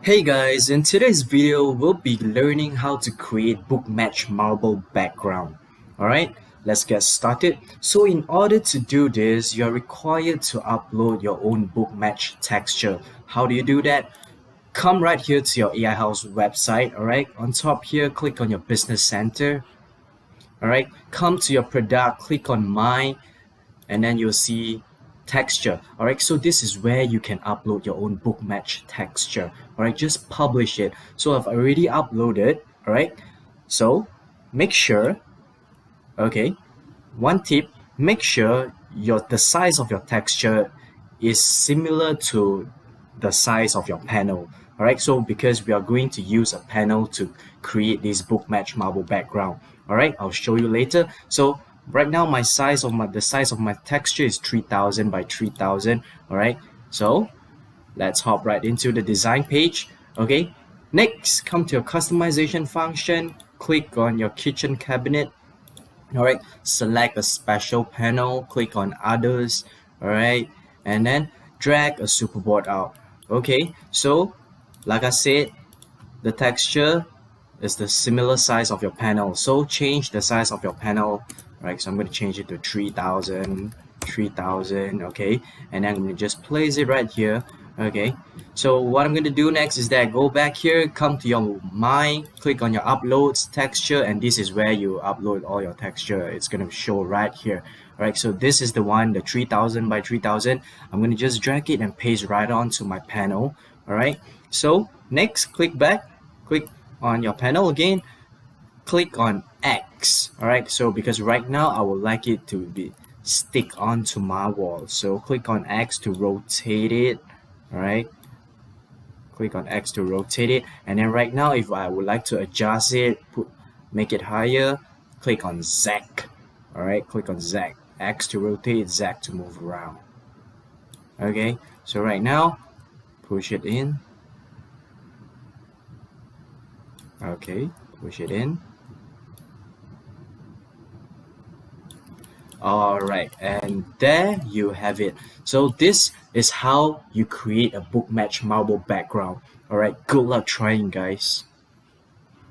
Hey guys, in today's video, we'll be learning how to create book match marble background. Alright, let's get started. So in order to do this, you're required to upload your own book match texture. How do you do that? Come right here to your AiHouse website, alright? On top here, click on your business center. Alright, come to your product, click on my, and then you'll see texture. All right, so this is where you can upload your own book match texture. All right, just publish it. So I've already uploaded. All right, so make sure, okay, one tip, make sure the size of your texture is similar to the size of your panel. All right, so because we are going to use a panel to create this book match marble background. All right, I'll show you later. So right now the size of my texture is 3000 by 3000. All right, so let's hop right into the design page. Okay, next come to your customization function, click on your kitchen cabinet. All right, select a special panel, click on others. All right, and then drag a superboard out. Okay, so like I said, the texture is the similar size of your panel, so change the size of your panel. Right, so I'm going to change it to 3000. Okay, and then I'm going to just place it right here. Okay, so what I'm going to do next is that go back here, come to your my, click on your uploads texture, and this is where you upload all your texture. It's going to show right here. All right, so this is the one, the 3000 by 3000. I'm going to just drag it and paste right onto my panel. All right, so next, click back, click on your panel again, click on X. All right, so because right now I would like it to be stick onto my wall, so click on X to rotate it. All right, click on X to rotate it, and then right now if I would like to adjust it, make it higher, click on Z. All right, click on Z. X to rotate, Z to move around. Okay, so right now push it in. Okay, push it in. Alright, and there you have it. So this is how you create a book match marble background. Alright, good luck trying, guys.